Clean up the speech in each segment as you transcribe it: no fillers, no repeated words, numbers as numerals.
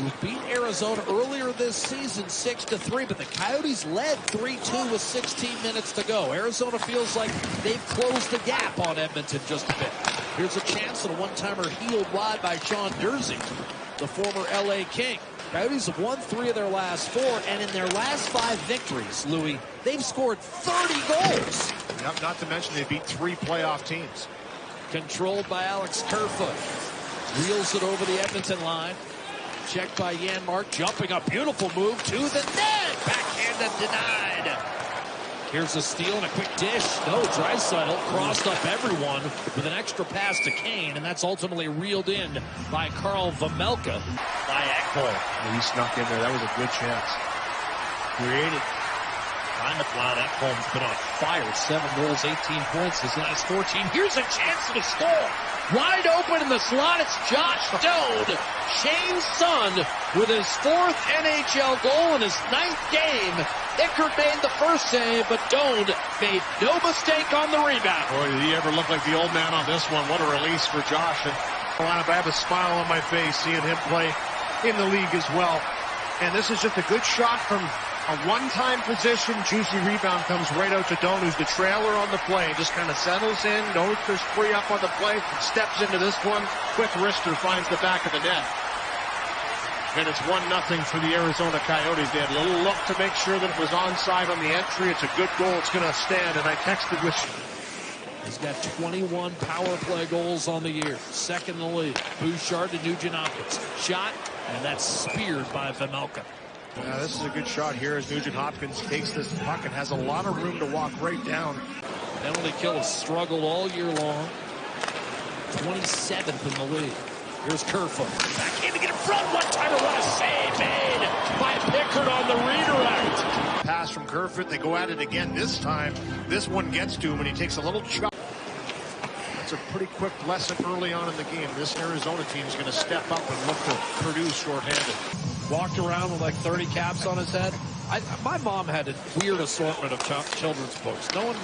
who beat Arizona earlier this season 6-3, but the Coyotes led 3-2 with 16 minutes to go. Arizona feels like they've closed the gap on Edmonton just a bit. Here's a chance at a one-timer healed wide by Sean Durzi, the former LA King. Coyotes have won 3 of their last 4, and in their last 5 victories, Louis, they've scored 30 goals. Yep, not to mention they beat 3 playoff teams. Controlled by Alex Kerfoot. Wheels it over the Edmonton line. Checked by Janmark, jumping a beautiful move to the net. Backhanded denied. Here's a steal and a quick dish. No, Draisaitl crossed up everyone with an extra pass to Kane, and that's ultimately reeled in by Karel Vejmelka. By Ekholm. He snuck in there. That was a good chance. Created. Time at line. Ekholm's been on fire. 7 goals, 18 points his last 14. Here's a chance to score. Wide open in the slot, it's Josh Doan, Shane's son, with his 4th NHL goal in his 9th game. Eckert made the first save, but Doan made no mistake on the rebound. Boy, did he ever look like the old man on this one. What a release for Josh. And I have a smile on my face seeing him play in the league as well. And this is just a good shot from a one-time position. Juicy rebound comes right out to Doan, who's the trailer on the play. Just kind of settles in, knows there's 3 up on the play, steps into this one. Quick wrister finds the back of the net. And it's 1-0 for the Arizona Coyotes. They had a little look to make sure that it was onside on the entry. It's a good goal. It's going to stand. And I texted with... He's got 21 power play goals on the year. Second in the league. Bouchard to Nugent-Hopkins. Shot, and that's speared by Vejmelka. This is a good shot here as Nugent-Hopkins takes this puck and has a lot of room to walk right down. Penalty kill has struggled all year long. 27th in the league. Here's Kerfoot. Backhand to get in front. One-timer. What a save made by Pickard on the redirect. Pass from Kerfoot. They go at it again this time. This one gets to him and he takes a little chop. That's a pretty quick lesson early on in the game. This Arizona team is going to step up and look to produce shorthanded. Walked around with like 30 caps on his head. My mom had a weird assortment of children's books. No one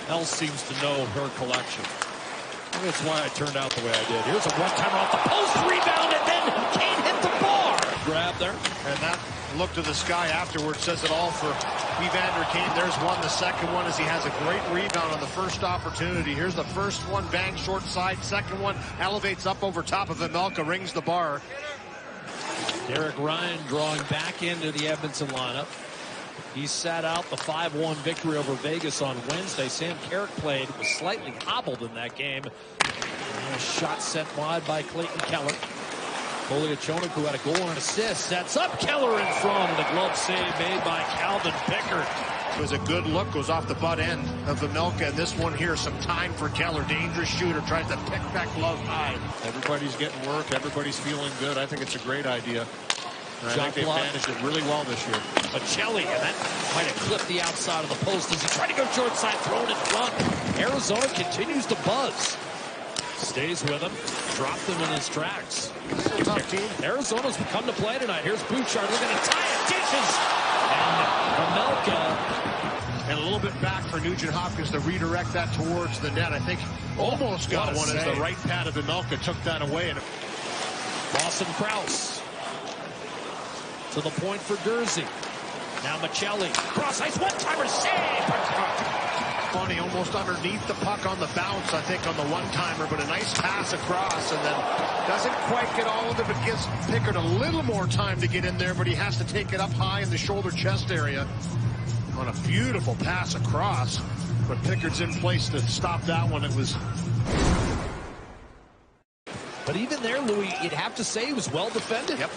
else seems to know her collection. Maybe that's why I turned out the way I did. Here's a one-timer off the post, rebound, and then Kane hit the bar. Grab there. And that look to the sky afterwards says it all for Evander Kane. There's one. The second one is he has a great rebound on the first opportunity. Here's the first one, bang, short side. Second one elevates up over top of Vejmelka, rings the bar. Derek Ryan drawing back into the Edmonton lineup. He sat out the 5-1 victory over Vegas on Wednesday. Sam Carrick played, was slightly hobbled in that game. And a shot sent wide by Clayton Keller. Koliachonok, who had a goal and an assist, sets up Keller in front, and a glove save made by Calvin Pickard. It was a good look, goes off the butt end of Vejmelka, and this one here, some time for Keller. Dangerous shooter, tries to pick back glove high. Everybody's getting work, everybody's feeling good. I think it's a great idea. And I think they've managed it really well this year. Macheli, and that might have clipped the outside of the post as he tried to go short side, thrown in front. Arizona continues to buzz. Stays with him, dropped him in his tracks. This is a tough team. Arizona's come to play tonight. Here's Bouchard looking to tie it, dishes. And Vejmelka. And a little bit back for Nugent-Hopkins to redirect that towards the net. I think almost got one as the right pad of Vejmelka took that away. And Boston Krause. To the point for Durzi. Now Macheli. Cross ice, one-timer save. Funny, almost underneath the puck on the bounce, I think, on the one-timer, but a nice pass across, and then doesn't quite get all of it, but gives Pickard a little more time to get in there, but he has to take it up high in the shoulder-chest area on a beautiful pass across, but Pickard's in place to stop that one. It was... But even there, Louis, you'd have to say he was well defended. Yep.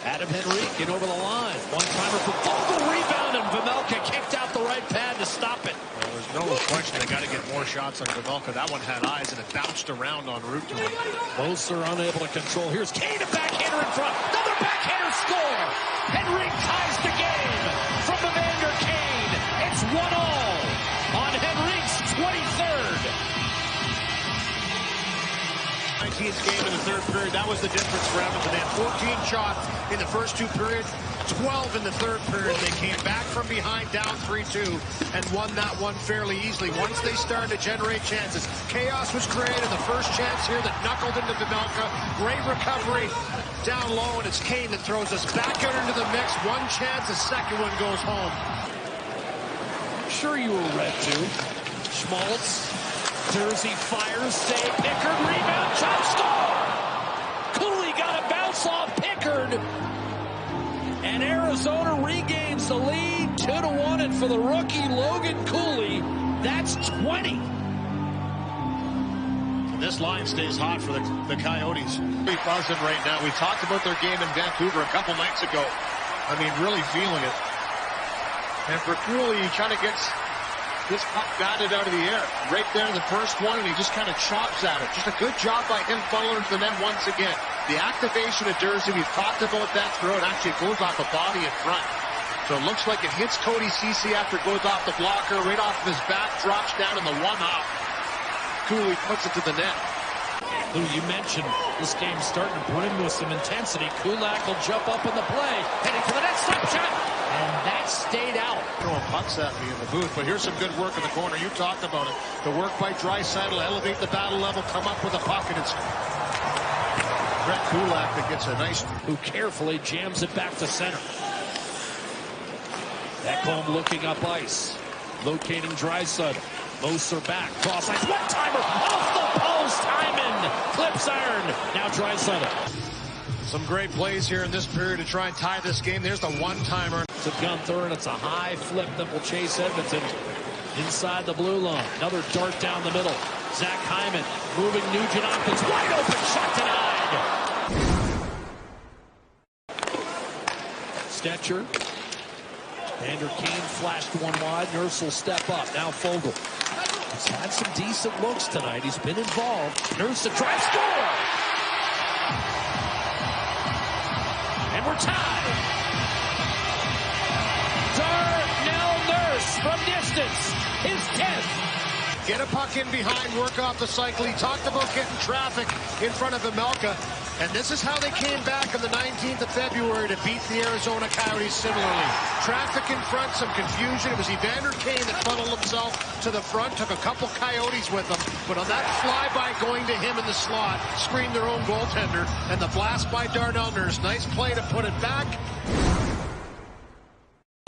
Adam Henrique in over the line. One-timer for Vogel, rebound, and Vejmelka kicked out the right pad to stop it. Well, there's no question they got to get more shots on Vejmelka. That one had eyes, and it bounced around en route to him. Both are unable to control. Here's Kane, a backhander in front. Another backhander score. Henrique ties the game from Evander Kane. It's 1-1 on Henrique's 23rd. 19th game in the third period. That was the difference for Edmonton. They had 14 shots in the first 2 periods, 12 in the third period. They came back from behind, down 3-2, and won that one fairly easily. Once they started to generate chances, chaos was created. The first chance here that knuckled into Vejmelka. Great recovery down low, and it's Кейн that throws us back out into the mix. One chance, the second one goes home. Sure you were red too. Schmaltz, Jersey fires, save, Pickard, rebound, shot, score! Cooley got a bounce off Pickard. And Arizona regains the lead, 2-1, and for the rookie Logan Cooley, that's 20. This line stays hot for the Coyotes. Really buzzing right now. We talked about their game in Vancouver a couple nights ago. I mean, really feeling it. And for Cooley, he kind of gets this puck batted out of the air. Right there, the first one, and he just kind of chops at it. Just a good job by him funneling to the net once again. The activation of Jersey, we've talked about that throw. It actually goes off the body in front. So it looks like it hits Cody Ceci after it goes off the blocker, right off of his back, drops down in the one-off. Cooley puts it to the net. Who you mentioned, this game's starting to put him with some intensity. Kulak will jump up in the play, heading for the net, slap shot, and that stayed out. Throwing pucks at me in the booth, but here's some good work in the corner. You talked about it. The work by Draisaitl, elevate the battle level, come up with a puck, and it's Brett Kulak that gets a nice... Who carefully jams it back to center. Ekholm looking up ice, locating Draisaitl. Moser back, cross ice, one-timer, off the post, Hyman, clips iron, now Draisaitl. Some great plays here in this period to try and tie this game. There's the one-timer. To Gunther, and it's a high flip that will chase Edmonton inside the blue line. Another dart down the middle. Zach Hyman moving Nugent Hopkins, wide open, shot denied. Stetcher. Evander Кейн flashed one wide. Nurse will step up. Now Fogle. He's had some decent looks tonight. He's been involved. Nurse to try, score! And we're tied. Darnell Nurse from distance. His 10th. Get a puck in behind, work off the cycle. He talked about getting traffic in front of Vejmelka. And this is how they came back on the 19th of February to beat the Arizona Coyotes similarly. Traffic in front, some confusion. It was Evander Кейn that funneled himself to the front, took a couple Coyotes with him. But on that flyby going to him in the slot, screened their own goaltender. And the blast by Darnell Nurse. Nice play to put it back.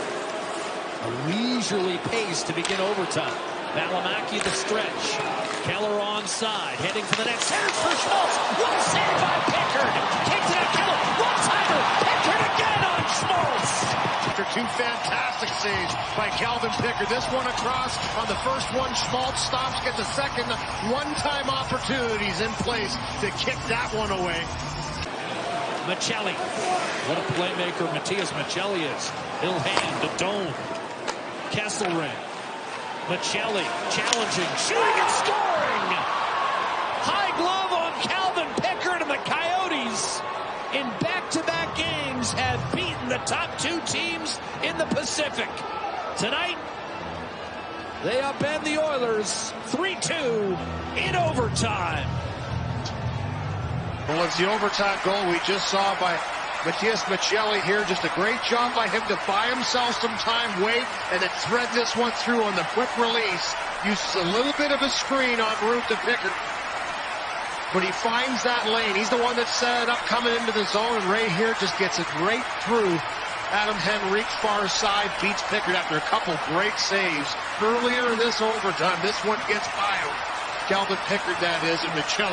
A leisurely pace to begin overtime. Valimaki the stretch. Keller onside, heading for the net. Centers for Schmaltz. One save by Pickard. Kicks it out. Keller. One-timer. Pickard again on Schmaltz. After two fantastic saves by Calvin Pickard. This one across on the first one. Schmaltz stops, gets a second. One-time opportunities in place to kick that one away. Machchelli. What a playmaker Mattias Machchelli is. He'll hand to Doan. Kesselring. Machchelli challenging, shooting and scoring. High glove on Calvin Pickard, and the Coyotes in back-to-back games have beaten the top two teams in the Pacific. Tonight, they upend the Oilers 3-2 in overtime. Well, it's the overtime goal we just saw by Mattias Machchelli here. Just a great job by him to buy himself some time, wait, and then thread this one through on the quick release. Uses a little bit of a screen en route to Pickard. But he finds that lane. He's the one that set it up coming into the zone, and right here just gets it right through Adam Henrique, far side, beats Pickard after a couple great saves. Earlier in this overtime, this one gets by him. Calvin Pickard, that is, and Machchelli.